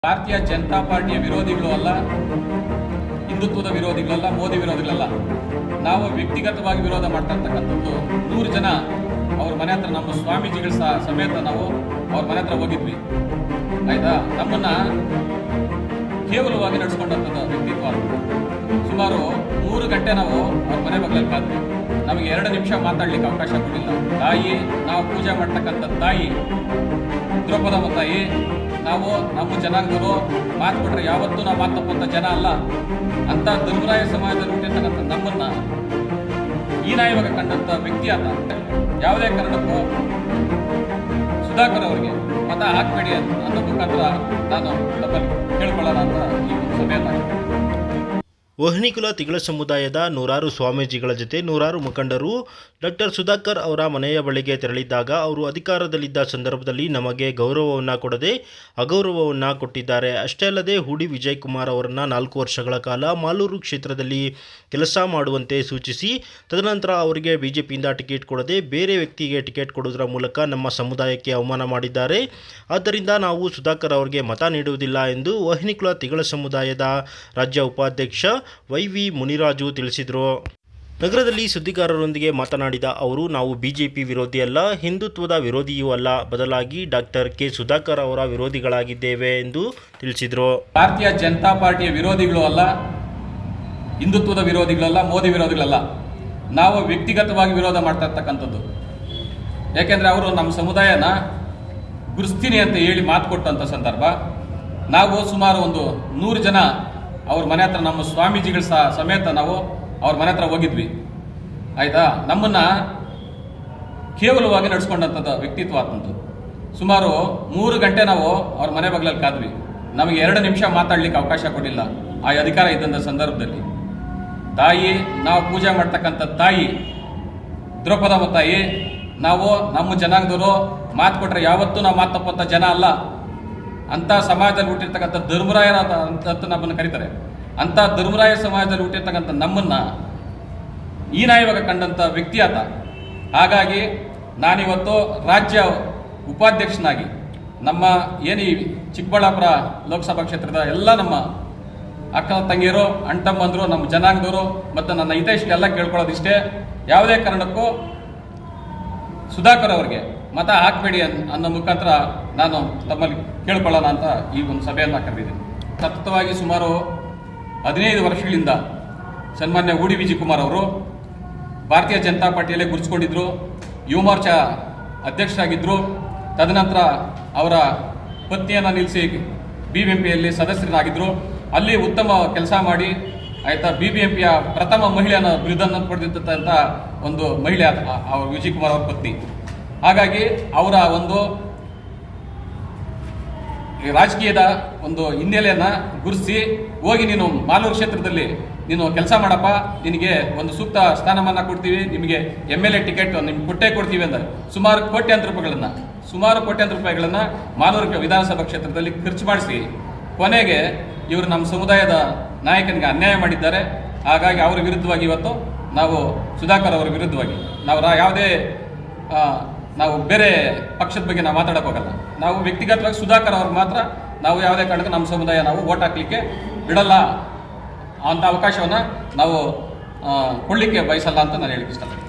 ಭಾರತೀಯ ಜನತಾ ಪಾರ್ಟಿಯ ವಿರೋಧಿಗಳು ಅಲ್ಲ, ಹಿಂದುತ್ವದ ವಿರೋಧಿಗಳಲ್ಲ, ಮೋದಿ ವಿರೋಧಿಗಳಲ್ಲ. ನಾವು ವ್ಯಕ್ತಿಗತವಾಗಿ ವಿರೋಧ ಮಾಡ್ತಾ ಇರ್ತಕ್ಕಂಥದ್ದು 100 ಜನ ಅವ್ರ ಮನೆ ಹತ್ರ, ನಮ್ಮ ಸ್ವಾಮೀಜಿಗಳ ಸಮೇತ ನಾವು ಅವ್ರ ಮನೆ ಹತ್ರ ಹೋಗಿದ್ವಿ. ಆಯ್ತಾ, ನಮ್ಮನ್ನ ಕೇವಲವಾಗಿ ನಡೆಸ್ಕೊಂಡಂಥದ್ದು ವ್ಯಕ್ತಿತ್ವ. ಸುಮಾರು 3 ಗಂಟೆ ನಾವು ಅವ್ರ ಮನೆ ಬಗ್ಲಲ್ಲಿ ಕಾದ್ವಿ. ನಮಗೆ 2 ನಿಮಿಷ ಮಾತಾಡ್ಲಿಕ್ಕೆ ಅವಕಾಶ ಕೊಟ್ಟಿಲ್ಲ. ತಾಯಿ, ನಾವು ಪೂಜೆ ಮಾಡ್ತಕ್ಕಂಥ ತಾಯಿ ದ್ರೌಪದಮ್ಮ ತಾಯಿ, ನಾವು ನಮ್ಮ ಜನಾಂಗದವರು ಮಾತು ಕೊಟ್ಟರೆ ಯಾವತ್ತೂ ನಾವು ಮಾತು ತಪ್ಪಂಥ ಜನ ಅಲ್ಲ ಅಂತ ಧರ್ಮರಾಯ ಸಮಾಜದಲ್ಲಿ ಹುಟ್ಟಿರ್ತಕ್ಕಂಥ ನಮ್ಮನ್ನ ಹೀನಾಯವಾಗಿ ಕಂಡಂಥ ವ್ಯಕ್ತಿ ಆತ. ಯಾವುದೇ ಕಾರಣಕ್ಕೂ ಸುಧಾಕರ್ ಅವರಿಗೆ ಮತ ಹಾಕಬೇಡಿ ಅನ್ನೋ ಮುಖಾಂತರ ನಾನು ತಮ್ಮಲ್ಲಿ ಕೇಳ್ಕೊಳ್ಳೋಣ ಅಂತ ಈ ಸಭೆಯನ್ನು. ವಹ್ನಿಕುಲ ತಿಗಳ ಸಮುದಾಯದ 100 ಸ್ವಾಮೀಜಿಗಳ ಜೊತೆ 100 ಮುಖಂಡರು ಡಾಕ್ಟರ್ ಸುಧಾಕರ್ ಅವರ ಮನೆಯ ಬಳಿಗೆ ತೆರಳಿದ್ದಾಗ ಅವರು ಅಧಿಕಾರದಲ್ಲಿದ್ದ ಸಂದರ್ಭದಲ್ಲಿ ನಮಗೆ ಗೌರವವನ್ನು ಕೊಡದೆ ಅಗೌರವವನ್ನು ಕೊಟ್ಟಿದ್ದಾರೆ. ಅಷ್ಟೇ ಅಲ್ಲದೆ ಹೂಡಿ ವಿಜಯ್ ಕುಮಾರ್ ಅವರನ್ನು 4 ವರ್ಷಗಳ ಕಾಲ ಮಾಲೂರು ಕ್ಷೇತ್ರದಲ್ಲಿ ಕೆಲಸ ಮಾಡುವಂತೆ ಸೂಚಿಸಿ ತದನಂತರ ಅವರಿಗೆ ಬಿಜೆಪಿಯಿಂದ ಟಿಕೆಟ್ ಕೊಡದೆ ಬೇರೆ ವ್ಯಕ್ತಿಗೆ ಟಿಕೆಟ್ ಕೊಡುವುದರ ಮೂಲಕ ನಮ್ಮ ಸಮುದಾಯಕ್ಕೆ ಅವಮಾನ ಮಾಡಿದ್ದಾರೆ. ಆದ್ದರಿಂದ ನಾವು ಸುಧಾಕರ್ ಅವರಿಗೆ ಮತ ನೀಡುವುದಿಲ್ಲ ಎಂದು ವಹ್ನಿಕುಲ ತಿಗಳ ಸಮುದಾಯದ ರಾಜ್ಯ ಉಪಾಧ್ಯಕ್ಷ ವೈ.ವಿ. ಮುನಿರಾಜು ತಿಳಿಸಿದರು. ನಗರದಲ್ಲಿ ಸುದ್ದಿಗಾರರೊಂದಿಗೆ ಮಾತನಾಡಿದ ಅವರು, ನಾವು ಬಿಜೆಪಿ ವಿರೋಧಿ ಅಲ್ಲ, ಹಿಂದುತ್ವದ ವಿರೋಧಿಯೂ ಅಲ್ಲ, ಬದಲಾಗಿ ಡಾಕ್ಟರ್ ಕೆ ಸುಧಾಕರ್ ಅವರ ವಿರೋಧಿಗಳಾಗಿದ್ದೇವೆ ಎಂದು ತಿಳಿಸಿದರು. ಭಾರತೀಯ ಜನತಾ ಪಾರ್ಟಿಯ ವಿರೋಧಿಗಳು ಅಲ್ಲ, ಹಿಂದುತ್ವದ ವಿರೋಧಿಗಳಲ್ಲ, ಮೋದಿ ವಿರೋಧಿಗಳಲ್ಲ. ನಾವು ವ್ಯಕ್ತಿಗತವಾಗಿ ವಿರೋಧ ಮಾಡ್ತಾ ಇರ್ತಕ್ಕಂಥದ್ದು. ಯಾಕೆಂದರೆ ಅವರು ನಮ್ಮ ಸಮುದಾಯನ ಗುರುಸ್ತೀನಿ ಅಂತ ಹೇಳಿ ಮಾತು ಕೊಟ್ಟಂಥ ಸಂದರ್ಭ. ನಾವು ಸುಮಾರು 100 ಜನ ಅವ್ರ ಮನೆ ಹತ್ರ, ನಮ್ಮ ಸ್ವಾಮೀಜಿಗಳ ಸಮೇತ ನಾವು ಅವ್ರ ಮನೆ ಹತ್ರ ಹೋಗಿದ್ವಿ. ಆಯ್ತಾ, ನಮ್ಮನ್ನ ಕೇವಲವಾಗಿ ನಡೆಸ್ಕೊಂಡಂಥದ್ದು ವ್ಯಕ್ತಿತ್ವ ಆತಂತು. ಸುಮಾರು 3 ಗಂಟೆ ನಾವು ಅವ್ರ ಮನೆ ಬಗ್ಲಲ್ಲಿ ಕಾದ್ವಿ. ನಮಗೆ 2 ನಿಮಿಷ ಮಾತಾಡ್ಲಿಕ್ಕೆ ಅವಕಾಶ ಕೊಟ್ಟಿಲ್ಲ ಆ ಅಧಿಕಾರ ಇದ್ದಂಥ ಸಂದರ್ಭದಲ್ಲಿ. ತಾಯಿ, ನಾವು ಪೂಜೆ ಮಾಡ್ತಕ್ಕಂಥ ತಾಯಿ ದ್ರೌಪದಮ್ಮ ತಾಯಿ, ನಾವು ನಮ್ಮ ಜನಾಂಗದವರು ಮಾತು ಕೊಟ್ಟರೆ ಯಾವತ್ತೂ ನಾವು ಮಾತು ತಪ್ಪಂಥ ಜನ ಅಲ್ಲ ಅಂತ ಸಮಾಜದಲ್ಲಿ ಹುಟ್ಟಿರ್ತಕ್ಕಂಥ ಧರ್ಮರಾಯರ ಅಂತ ನಮ್ಮನ್ನು ಕರೀತಾರೆ. ಅಂತ ಧರ್ಮರಾಯ ಸಮಾಜದಲ್ಲಿ ಹುಟ್ಟಿರ್ತಕ್ಕಂಥ ನಮ್ಮನ್ನ ಹೀನಾಯವಾಗಿ ಕಂಡಂಥ ವ್ಯಕ್ತಿ ಆತ. ಹಾಗಾಗಿ ನಾನಿವತ್ತು ರಾಜ್ಯ ಉಪಾಧ್ಯಕ್ಷನಾಗಿ ನಮ್ಮ ಏನು ಈ ಚಿಕ್ಕಬಳ್ಳಾಪುರ ಲೋಕಸಭಾ ಕ್ಷೇತ್ರದ ಎಲ್ಲ ನಮ್ಮ ಅಕ್ಕ ತಂಗಿಯರು, ಅಣ್ತಮ್ಮಂದರು, ನಮ್ಮ ಜನಾಂಗದವರು ಮತ್ತು ನನ್ನ ಹಿತೈಷಿಗೆಲ್ಲ ಕೇಳ್ಕೊಳ್ಳೋದಿಷ್ಟೇ, ಯಾವುದೇ ಕಾರಣಕ್ಕೂ ಸುಧಾಕರ್ ಅವರಿಗೆ ಮತ ಹಾಕಬೇಡಿ ಅನ್ನೋ ಮುಖಾಂತರ ನಾನು ತಮ್ಮಲ್ಲಿ ಕೇಳ್ಕೊಳ್ಳೋಣ ಅಂತ ಈ ಒಂದು ಸಭೆಯನ್ನು ಕರೆದಿದ್ದೀನಿ. ಸತತವಾಗಿ ಸುಮಾರು 15 ವರ್ಷಗಳಿಂದ ಸನ್ಮಾನ್ಯ ಹೂಡಿ ವಿಜಯ್ ಕುಮಾರ್ ಅವರು ಭಾರತೀಯ ಜನತಾ ಪಾರ್ಟಿಯಲ್ಲೇ ಗುರುತಿಸಿಕೊಂಡಿದ್ದರು. ಯುವ ಮೋರ್ಚಾ ಅಧ್ಯಕ್ಷರಾಗಿದ್ದರು. ತದನಂತರ ಅವರ ಪತ್ನಿಯನ್ನು ನಿಲ್ಲಿಸಿ BBMPಯಲ್ಲಿ ಸದಸ್ಯರಾಗಿದ್ದರು. ಅಲ್ಲಿ ಉತ್ತಮ ಕೆಲಸ ಮಾಡಿ, ಆಯ್ತಾ, BBMPಯ ಪ್ರಥಮ ಮಹಿಳೆಯನ್ನು ಬಿರುದನ್ನು ಪಡೆದಿದ್ದಂಥ ಒಂದು ಮಹಿಳೆ ಅವರು ವಿಜಯ್ ಕುಮಾರ್ ಅವರ ಪತ್ನಿ. ಹಾಗಾಗಿ ಅವರ ಒಂದು ರಾಜಕೀಯದ ಒಂದು ಹಿನ್ನೆಲೆಯನ್ನು ಗುರುತಿಸಿ ಹೋಗಿ ನೀನು ಮಾಲೂರು ಕ್ಷೇತ್ರದಲ್ಲಿ ನೀನು ಕೆಲಸ ಮಾಡಪ್ಪ, ನಿನಗೆ ಒಂದು ಸೂಕ್ತ ಸ್ಥಾನಮಾನ ಕೊಡ್ತೀವಿ, ನಿಮಗೆ MLA ಟಿಕೆಟ್ ನಿಮ್ಗೆ ಕೊಟ್ಟೇ ಕೊಡ್ತೀವಿ ಅಂತ ಸುಮಾರು ಕೋಟ್ಯಾಂತರ ರೂಪಾಯಿಗಳನ್ನು ಮಾಲೂರು ವಿಧಾನಸಭಾ ಕ್ಷೇತ್ರದಲ್ಲಿ ಖರ್ಚು ಮಾಡಿಸಿ ಕೊನೆಗೆ ಇವರು ನಮ್ಮ ಸಮುದಾಯದ ನಾಯಕನಿಗೆ ಅನ್ಯಾಯ ಮಾಡಿದ್ದಾರೆ. ಹಾಗಾಗಿ ಅವರ ವಿರುದ್ಧವಾಗಿ ಇವತ್ತು ನಾವು ಸುಧಾಕರ್ ಅವರ ವಿರುದ್ಧವಾಗಿ ನಾವು ಬೇರೆ ಪಕ್ಷದ ಬಗ್ಗೆ ನಾವು ಮಾತಾಡೋಕೆ ಹೋಗಲ್ಲ. ನಾವು ವ್ಯಕ್ತಿಗತವಾಗಿ ಸುಧಾಕರ್ ಅವ್ರಿಗೆ ಮಾತ್ರ ನಾವು ಯಾವುದೇ ಕಾರಣಕ್ಕೂ ನಮ್ಮ ಸಮುದಾಯ ನಾವು ವೋಟ್ ಹಾಕಲಿಕ್ಕೆ ಬಿಡಲ್ಲ, ಅಂಥ ಅವಕಾಶವನ್ನು ನಾವು ಕೊಡಲಿಕ್ಕೆ ಬಯಸಲ್ಲ ಅಂತ ನಾನು ಹೇಳಕ್ಕೆ ಇಷ್ಟಪಡ್ತೀನಿ.